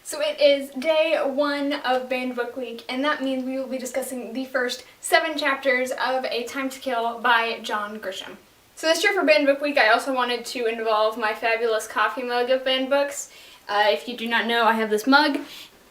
So it is day 1 of Banned Book Week, and that means we will be discussing the first 7 chapters of A Time to Kill by John Grisham. So this year for Banned Book Week, I also wanted to involve my fabulous coffee mug of banned books. If you do not know, I have this mug,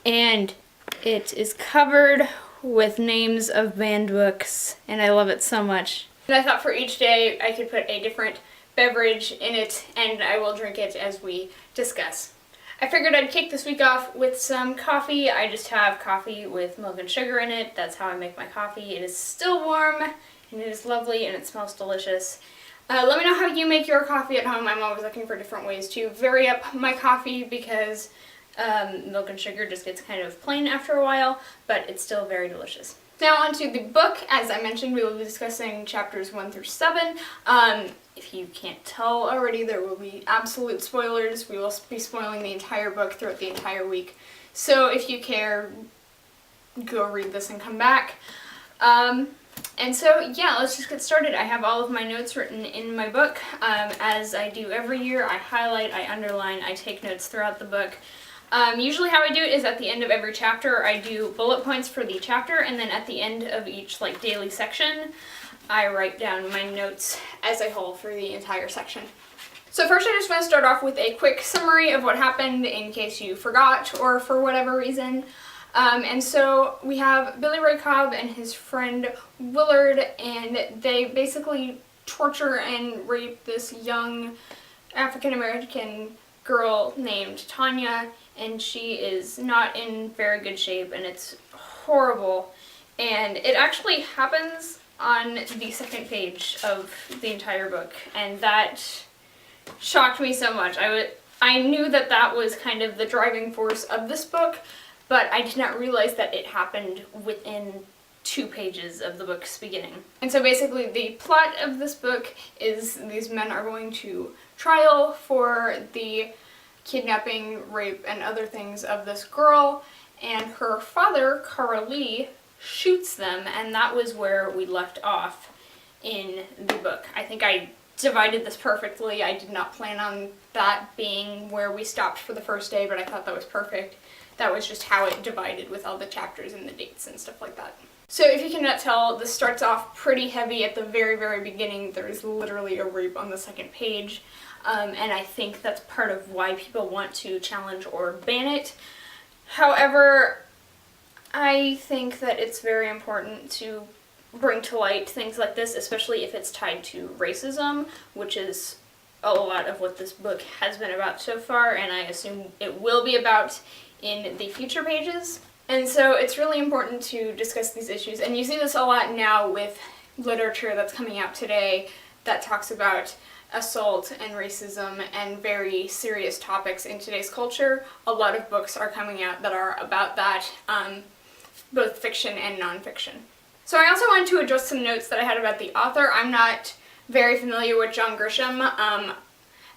and it is covered with names of banned books, and I love it so much. And I thought for each day I could put a different beverage in it, and I will drink it as we discuss. I figured I'd kick this week off with some coffee. I just have coffee with milk and sugar in it. That's how I make my coffee. It is still warm, and it is lovely, and it smells delicious. Let me know how you make your coffee at home. I'm always looking for different ways to vary up my coffee because milk and sugar just gets kind of plain after a while, but it's still very delicious. Now onto the book. As I mentioned, we will be discussing chapters 1 through 7. If you can't tell already, there will be absolute spoilers. We will be spoiling the entire book throughout the entire week. So if you care, go read this and come back. And so, yeah, let's just get started. I have all of my notes written in my book. As I do every year, I highlight, I underline, I take notes throughout the book. Usually how I do it is at the end of every chapter, I do bullet points for the chapter, and then at the end of each daily section, I write down my notes as a whole for the entire section. So first I just want to start off with a quick summary of what happened in case you forgot or for whatever reason. And so we have Billy Ray Cobb and his friend Willard, and they basically torture and rape this young African-American girl named Tanya, and she is not in very good shape, and it's horrible. And it actually happens on the second page of the entire book, and that shocked me so much. I knew that that was kind of the driving force of this book, but I did not realize that it happened within 2 pages of the book's beginning. And so basically the plot of this book is these men are going to trial for the kidnapping, rape, and other things of this girl, and her father, Carl Lee, shoots them, and that was where we left off in the book. I think I divided this perfectly. I did not plan on that being where we stopped for the first day, but I thought that was perfect. That was just how it divided with all the chapters and the dates and stuff like that. So if you cannot tell, this starts off pretty heavy at the very, very beginning. There's literally a rape on the second page, and I think that's part of why people want to challenge or ban it. However, I think that it's very important to bring to light things like this, especially if it's tied to racism, which is a lot of what this book has been about so far, and I assume it will be about in the future pages. And so it's really important to discuss these issues, and you see this a lot now with literature that's coming out today that talks about assault and racism and very serious topics in today's culture. A lot of books are coming out that are about that, both fiction and nonfiction. So I also wanted to address some notes that I had about the author. I'm not very familiar with John Grisham.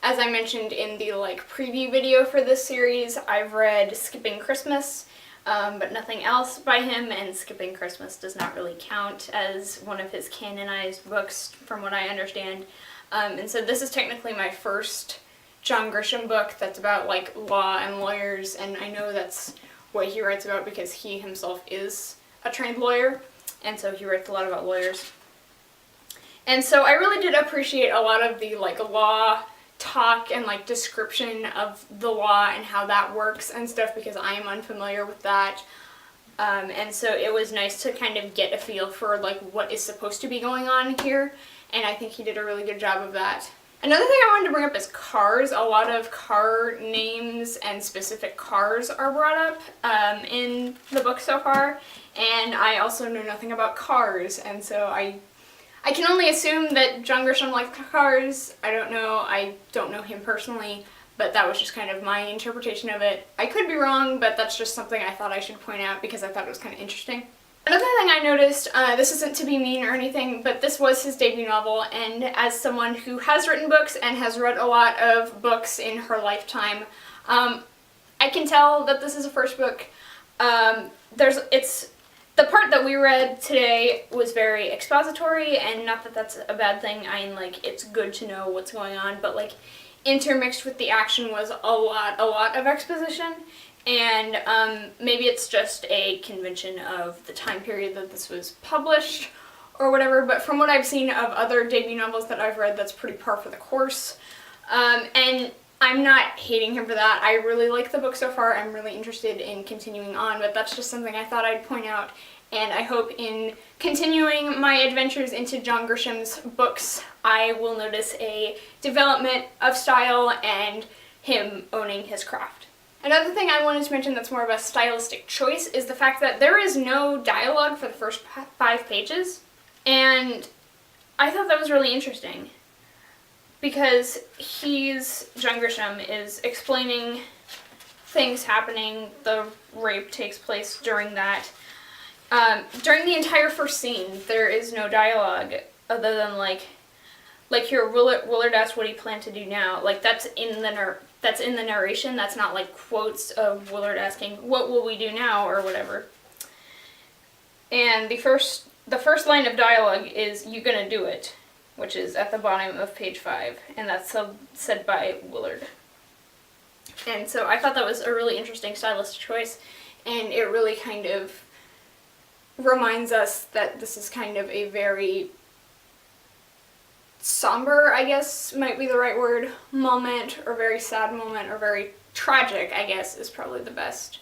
As I mentioned in the preview video for this series, I've read Skipping Christmas, but nothing else by him, and Skipping Christmas does not really count as one of his canonized books from what I understand. And so this is technically my first John Grisham book that's about law and lawyers, and I know that's what he writes about because he himself is a trained lawyer, and so he writes a lot about lawyers. And so I really did appreciate a lot of the law talk and description of the law and how that works and stuff, because I am unfamiliar with that. And so it was nice to kind of get a feel for what is supposed to be going on here, and I think he did a really good job of that. Another thing I wanted to bring up is cars. A lot of car names and specific cars are brought up in the book so far, and I also know nothing about cars, and so I can only assume that John Grisham likes cars. I don't know him personally, but that was just kind of my interpretation of it. I could be wrong, but that's just something I thought I should point out because I thought it was kind of interesting. Another thing I noticed, this isn't to be mean or anything, but this was his debut novel, and as someone who has written books and has read a lot of books in her lifetime, I can tell that this is a first book. The part that we read today was very expository, and not that that's a bad thing. I mean, it's good to know what's going on, but intermixed with the action was a lot of exposition, and maybe it's just a convention of the time period that this was published or whatever, but from what I've seen of other debut novels that I've read, that's pretty par for the course. And I'm not hating him for that. I really like the book so far. I'm really interested in continuing on, but that's just something I thought I'd point out. And I hope in continuing my adventures into John Grisham's books, I will notice a development of style and him owning his craft. Another thing I wanted to mention that's more of a stylistic choice is the fact that there is no dialogue for the first 5 pages. And I thought that was really interesting because John Grisham is explaining things happening. The rape takes place during that. During the entire first scene, there is no dialogue other than like here Willard asked what he planned to do now. Like that's in the narration. That's not like quotes of Willard asking what will we do now or whatever. And the first line of dialogue is "you gonna do it," which is at the bottom of page 5, and that's said by Willard. And so I thought that was a really interesting stylistic choice, and it really kind of reminds us that this is kind of a very somber, I guess might be the right word, moment, or very sad moment, or very tragic, I guess is probably the best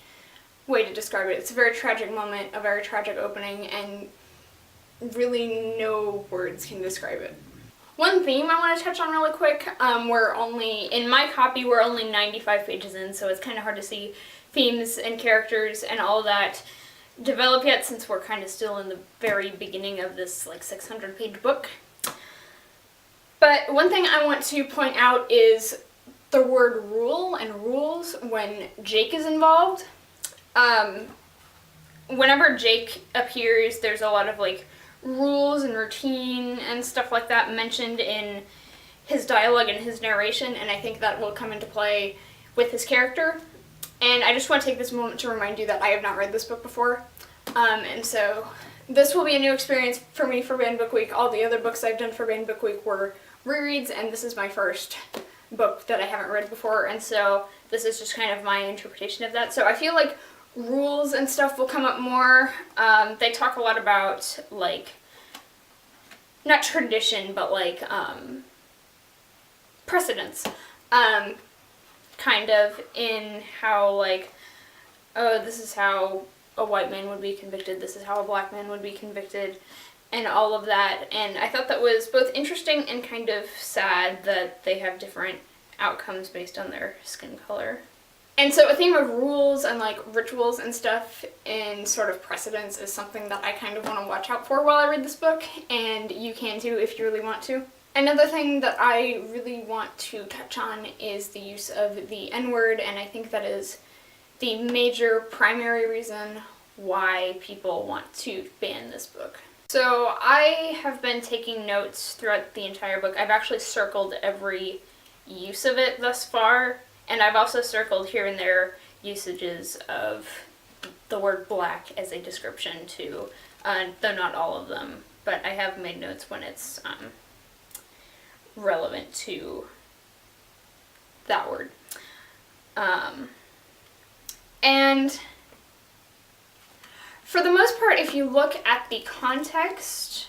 way to describe it. It's a very tragic moment, a very tragic opening, and really no words can describe it. One theme I want to touch on really quick, in my copy, we're only 95 pages in, so it's kind of hard to see themes and characters and all that develop yet since we're kind of still in the very beginning of this like 600-page book. But one thing I want to point out is the word rule and rules when Jake is involved. Whenever Jake appears, there's a lot of like rules and routine and stuff like that mentioned in his dialogue and his narration, and I think that will come into play with his character. And I just want to take this moment to remind you that I have not read this book before, and so this will be a new experience for me for Banned Book Week. All the other books I've done for Banned Book Week were rereads, and this is my first book that I haven't read before, and so this is just kind of my interpretation of that. So I feel like rules and stuff will come up more. They talk a lot about, like, not tradition, but like precedence, kind of in how like, oh, this is how a white man would be convicted, this is how a black man would be convicted, and all of that. And I thought that was both interesting and kind of sad that they have different outcomes based on their skin color. And so a theme of rules and like rituals and stuff and sort of precedence is something that I kind of want to watch out for while I read this book, and you can too if you really want to. Another thing that I really want to touch on is the use of the N-word, and I think that is the major primary reason why people want to ban this book. So I have been taking notes throughout the entire book. I've actually circled every use of it thus far, and I've also circled here and there usages of the word black as a description too, though not all of them, but I have made notes when it's relevant to that word. And for the most part, if you look at the context,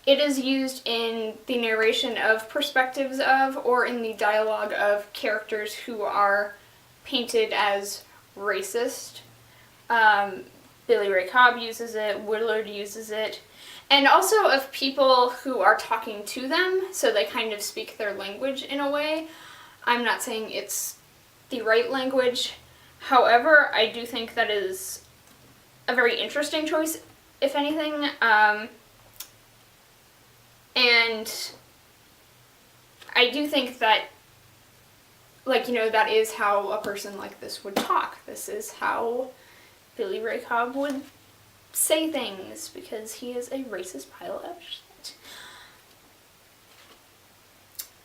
it is used in the narration of perspectives of, or in the dialogue of characters who are painted as racist. Billy Ray Cobb uses it, Willard uses it, and also of people who are talking to them, so they kind of speak their language in a way. I'm not saying it's the right language, however, I do think that is a very interesting choice, if anything, and I do think that, like, you know, that is how a person like this would talk. This is how Billy Ray Cobb would say things, because he is a racist pile of shit.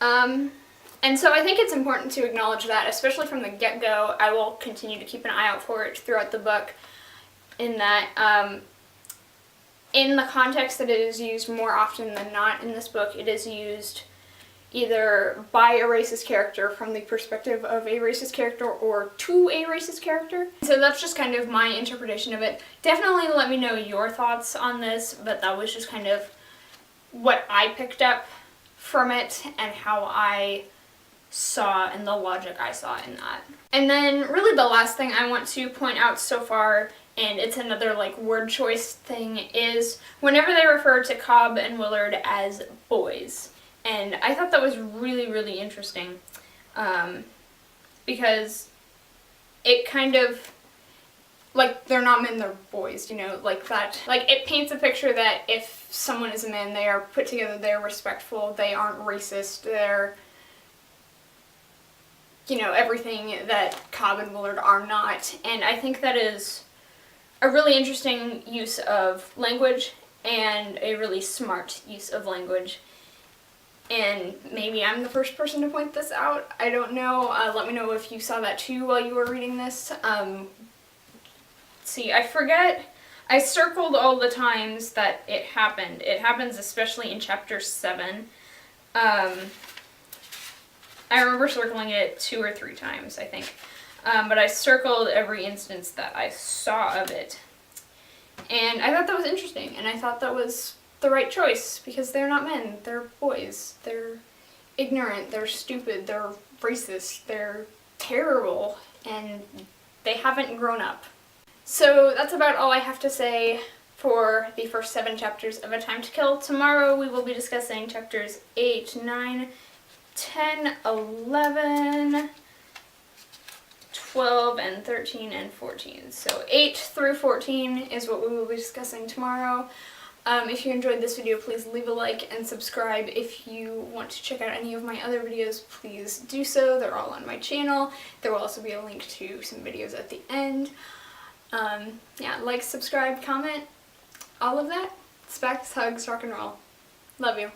And so I think it's important to acknowledge that, especially from the get-go. I will continue to keep an eye out for it throughout the book, in that, in the context that it is used more often than not in this book, it is used either by a racist character from the perspective of a racist character or to a racist character. So that's just kind of my interpretation of it. Definitely let me know your thoughts on this, but that was just kind of what I picked up from it and how I saw and the logic I saw in that. And then really the last thing I want to point out so far, and it's another like word choice thing, is whenever they refer to Cobb and Willard as boys. And I thought that was really, really interesting, because it kind of, like, they're not men, they're boys, you know, like that. Like, it paints a picture that if someone is a man, they are put together, they're respectful, they aren't racist, they're, you know, everything that Cobb and Willard are not. And I think that is a really interesting use of language and a really smart use of language. And maybe I'm the first person to point this out. I don't know. Let me know if you saw that too while you were reading this. See, I forget. I circled all the times that it happened. It happens especially in chapter 7. I remember circling it 2 or 3 times, I think. But I circled every instance that I saw of it. And I thought that was interesting, and I thought that was the right choice, because they're not men, they're boys. They're ignorant, they're stupid, they're racist, they're terrible, and they haven't grown up. So that's about all I have to say for the first 7 chapters of A Time to Kill. Tomorrow we will be discussing chapters 8, 9, 10, 11, 12, and 13, and 14. So 8 through 14 is what we will be discussing tomorrow. If you enjoyed this video, please leave a like and subscribe. If you want to check out any of my other videos, please do so. They're all on my channel. There will also be a link to some videos at the end. Yeah, like, subscribe, comment, all of that. Specs, hugs, rock and roll. Love you.